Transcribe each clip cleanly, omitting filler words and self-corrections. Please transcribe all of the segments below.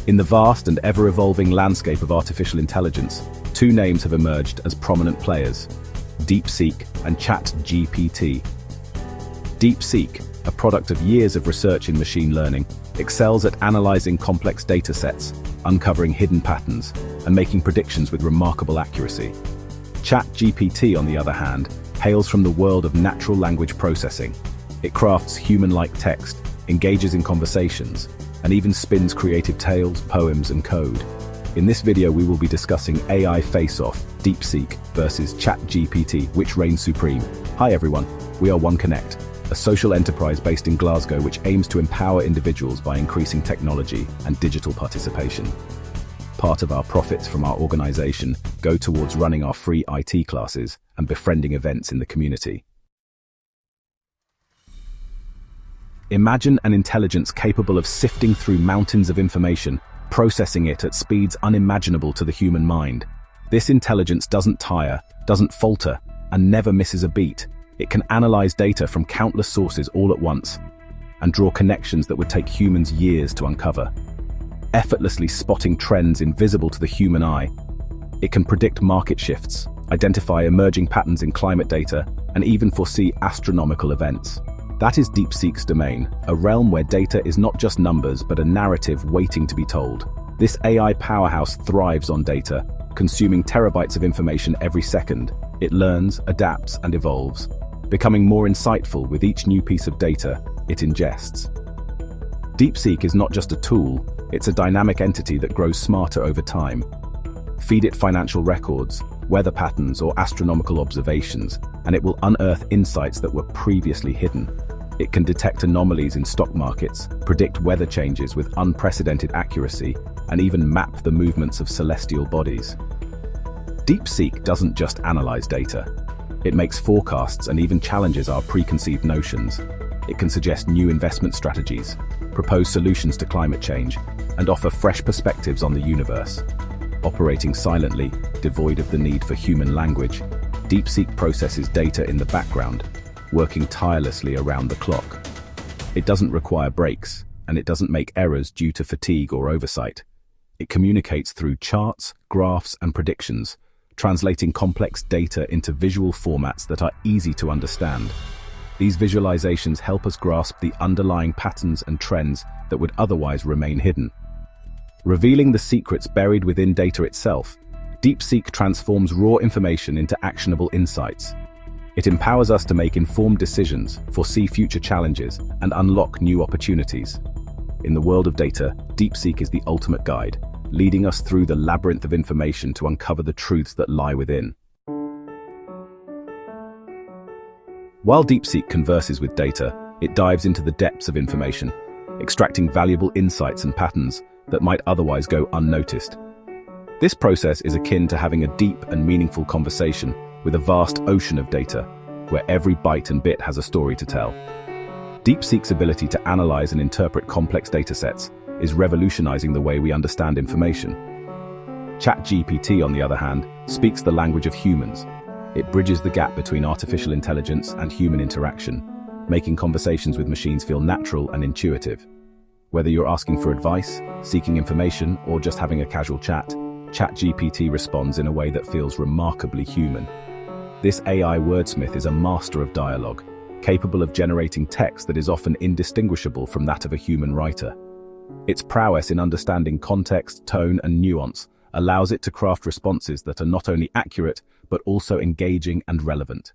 In the vast and ever-evolving landscape of artificial intelligence, two names have emerged as prominent players: DeepSeek and ChatGPT. DeepSeek, a product of years of research in machine learning, excels at analyzing complex data sets, uncovering hidden patterns, and making predictions with remarkable accuracy. ChatGPT, on the other hand, hails from the world of natural language processing. It crafts human-like text, engages in conversations, and even spins creative tales, poems, and code. In this video, we will be discussing AI Face Off DeepSeek versus ChatGPT, which reigns supreme. Hi everyone, we are OneConnect, a social enterprise based in Glasgow which aims to empower individuals by increasing technology and digital participation. Part of our profits from our organization go towards running our free IT classes and befriending events in the community. Imagine an intelligence capable of sifting through mountains of information, processing it at speeds unimaginable to the human mind. This intelligence doesn't tire, doesn't falter, and never misses a beat. It can analyze data from countless sources all at once and draw connections that would take humans years to uncover. Effortlessly spotting trends invisible to the human eye, it can predict market shifts, identify emerging patterns in climate data, and even foresee astronomical events. That is DeepSeek's domain, a realm where data is not just numbers but a narrative waiting to be told. This AI powerhouse thrives on data, consuming terabytes of information every second. It learns, adapts, and evolves, becoming more insightful with each new piece of data it ingests. DeepSeek is not just a tool, it's a dynamic entity that grows smarter over time. Feed it financial records, weather patterns, or astronomical observations, and it will unearth insights that were previously hidden. It can detect anomalies in stock markets, predict weather changes with unprecedented accuracy, and even map the movements of celestial bodies. DeepSeek doesn't just analyze data. It makes forecasts and even challenges our preconceived notions. It can suggest new investment strategies, propose solutions to climate change, and offer fresh perspectives on the universe. Operating silently, devoid of the need for human language, DeepSeek processes data in the background, working tirelessly around the clock. It doesn't require breaks, and it doesn't make errors due to fatigue or oversight. It communicates through charts, graphs, and predictions, translating complex data into visual formats that are easy to understand. These visualizations help us grasp the underlying patterns and trends that would otherwise remain hidden. Revealing the secrets buried within data itself, DeepSeek transforms raw information into actionable insights. It empowers us to make informed decisions, foresee future challenges, and unlock new opportunities. In the world of data, DeepSeek is the ultimate guide, leading us through the labyrinth of information to uncover the truths that lie within. While DeepSeek converses with data, it dives into the depths of information, extracting valuable insights and patterns that might otherwise go unnoticed. This process is akin to having a deep and meaningful conversation with a vast ocean of data, where every byte and bit has a story to tell. DeepSeek's ability to analyze and interpret complex datasets is revolutionizing the way we understand information. ChatGPT, on the other hand, speaks the language of humans. It bridges the gap between artificial intelligence and human interaction, making conversations with machines feel natural and intuitive. Whether you're asking for advice, seeking information, or just having a casual chat, ChatGPT responds in a way that feels remarkably human. This AI wordsmith is a master of dialogue, capable of generating text that is often indistinguishable from that of a human writer. Its prowess in understanding context, tone, and nuance allows it to craft responses that are not only accurate, but also engaging and relevant.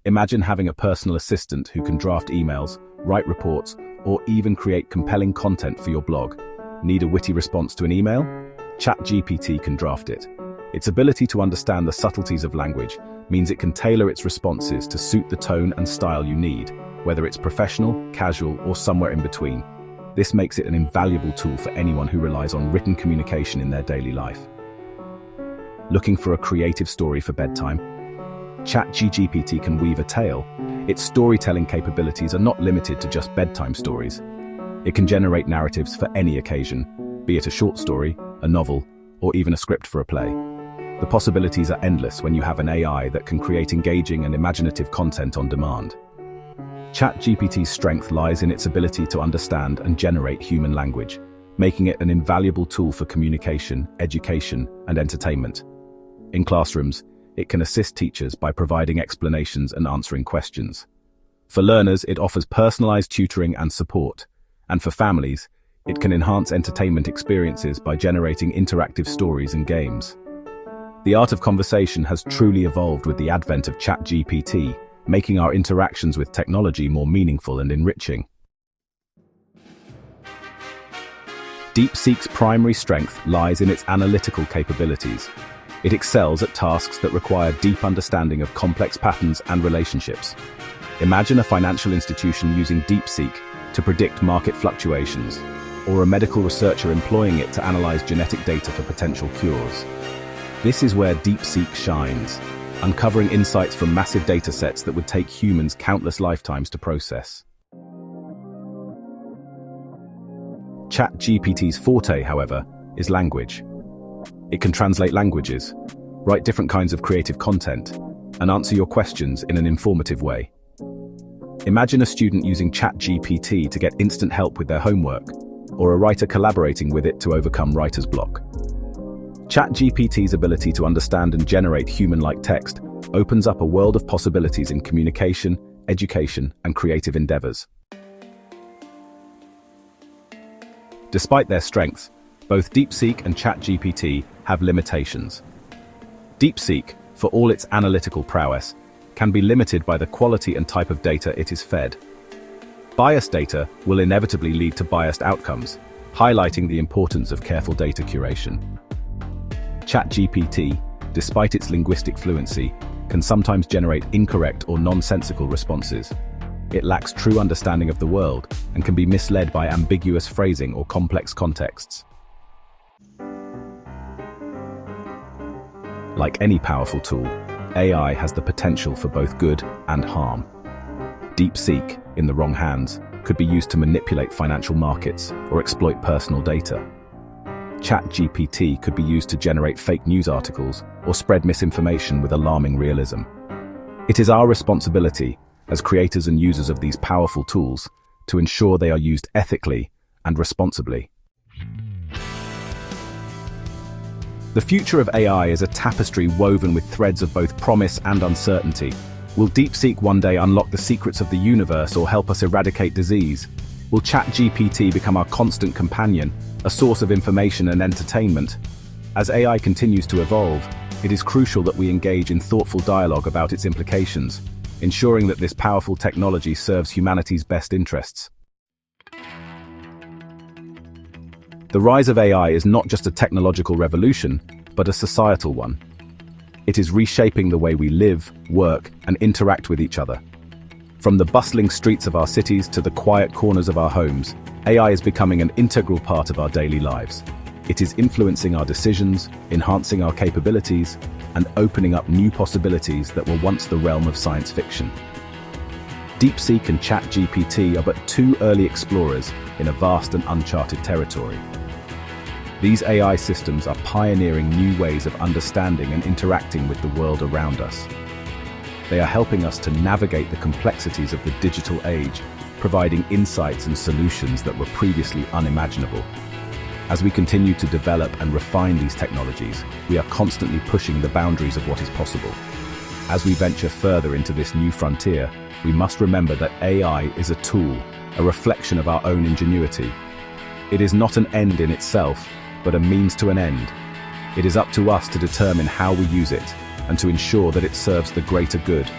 Imagine having a personal assistant who can draft emails, write reports, or even create compelling content for your blog. Need a witty response to an email? ChatGPT can draft it. Its ability to understand the subtleties of language means it can tailor its responses to suit the tone and style you need, whether it's professional, casual, or somewhere in between. This makes it an invaluable tool for anyone who relies on written communication in their daily life. Looking for a creative story for bedtime? ChatGPT can weave a tale. Its storytelling capabilities are not limited to just bedtime stories. It can generate narratives for any occasion, be it a short story, a novel, or even a script for a play. The possibilities are endless when you have an AI that can create engaging and imaginative content on demand. ChatGPT's strength lies in its ability to understand and generate human language, making it an invaluable tool for communication, education, and entertainment. In classrooms, it can assist teachers by providing explanations and answering questions. For learners, it offers personalized tutoring and support. And for families, it can enhance entertainment experiences by generating interactive stories and games. The art of conversation has truly evolved with the advent of ChatGPT, making our interactions with technology more meaningful and enriching. DeepSeek's primary strength lies in its analytical capabilities. It excels at tasks that require deep understanding of complex patterns and relationships. Imagine a financial institution using DeepSeek to predict market fluctuations, or a medical researcher employing it to analyze genetic data for potential cures. This is where DeepSeek shines, uncovering insights from massive datasets that would take humans countless lifetimes to process. ChatGPT's forte, however, is language. It can translate languages, write different kinds of creative content, and answer your questions in an informative way. Imagine a student using ChatGPT to get instant help with their homework, or a writer collaborating with it to overcome writer's block. ChatGPT's ability to understand and generate human-like text opens up a world of possibilities in communication, education, and creative endeavors. Despite their strengths, both DeepSeek and ChatGPT have limitations. DeepSeek, for all its analytical prowess, can be limited by the quality and type of data it is fed. Biased data will inevitably lead to biased outcomes, highlighting the importance of careful data curation. ChatGPT, despite its linguistic fluency, can sometimes generate incorrect or nonsensical responses. It lacks true understanding of the world and can be misled by ambiguous phrasing or complex contexts. Like any powerful tool, AI has the potential for both good and harm. DeepSeek, in the wrong hands, could be used to manipulate financial markets or exploit personal data. ChatGPT could be used to generate fake news articles or spread misinformation with alarming realism. It is our responsibility, as creators and users of these powerful tools, to ensure they are used ethically and responsibly. The future of AI is a tapestry woven with threads of both promise and uncertainty. Will DeepSeek one day unlock the secrets of the universe or help us eradicate disease? Will ChatGPT become our constant companion, a source of information and entertainment? As AI continues to evolve, it is crucial that we engage in thoughtful dialogue about its implications, ensuring that this powerful technology serves humanity's best interests. The rise of AI is not just a technological revolution, but a societal one. It is reshaping the way we live, work, and interact with each other. From the bustling streets of our cities to the quiet corners of our homes, AI is becoming an integral part of our daily lives. It is influencing our decisions, enhancing our capabilities, and opening up new possibilities that were once the realm of science fiction. DeepSeek and ChatGPT are but two early explorers in a vast and uncharted territory. These AI systems are pioneering new ways of understanding and interacting with the world around us. They are helping us to navigate the complexities of the digital age, providing insights and solutions that were previously unimaginable. As we continue to develop and refine these technologies, we are constantly pushing the boundaries of what is possible. As we venture further into this new frontier, we must remember that AI is a tool, a reflection of our own ingenuity. It is not an end in itself, but a means to an end. It is up to us to determine how we use it and to ensure that it serves the greater good.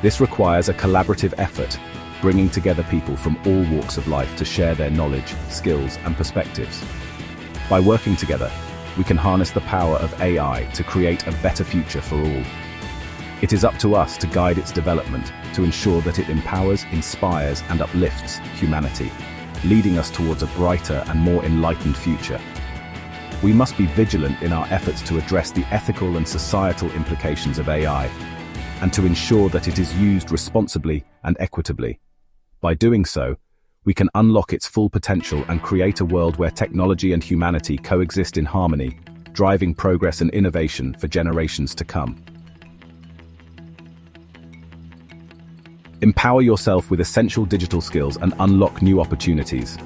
This requires a collaborative effort, bringing together people from all walks of life to share their knowledge, skills, and perspectives. By working together, we can harness the power of AI to create a better future for all. It is up to us to guide its development, to ensure that it empowers, inspires, and uplifts humanity, leading us towards a brighter and more enlightened future. We must be vigilant in our efforts to address the ethical and societal implications of AI, and to ensure that it is used responsibly and equitably. By doing so, we can unlock its full potential and create a world where technology and humanity coexist in harmony, driving progress and innovation for generations to come. Empower yourself with essential digital skills and unlock new opportunities.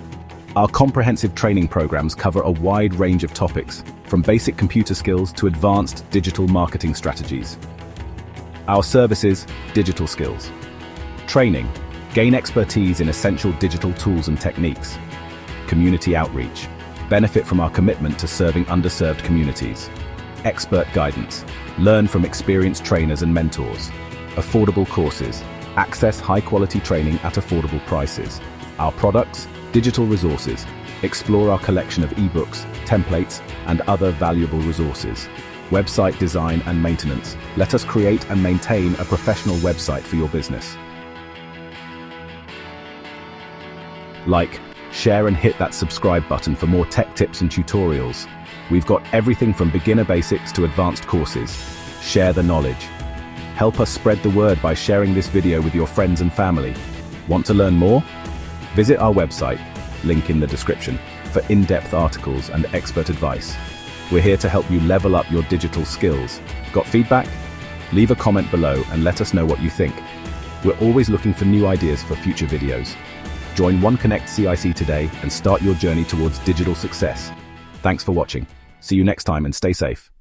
Our comprehensive training programs cover a wide range of topics, from basic computer skills to advanced digital marketing strategies. Our services, digital skills. Training, gain expertise in essential digital tools and techniques. Community outreach, benefit from our commitment to serving underserved communities. Expert guidance, learn from experienced trainers and mentors. Affordable courses, access high-quality training at affordable prices. Our products, digital resources, explore our collection of ebooks, templates, and other valuable resources. Website design and maintenance, let us create and maintain a professional website for your business. Like, share and hit that subscribe button for more tech tips and tutorials. We've got everything from beginner basics to advanced courses. Share the knowledge. Help us spread the word by sharing this video with your friends and family. Want to learn more? Visit our website, link in the description, for in-depth articles and expert advice. We're here to help you level up your digital skills. Got feedback? Leave a comment below and let us know what you think. We're always looking for new ideas for future videos. Join OneConnect CIC today and start your journey towards digital success. Thanks for watching. See you next time and stay safe.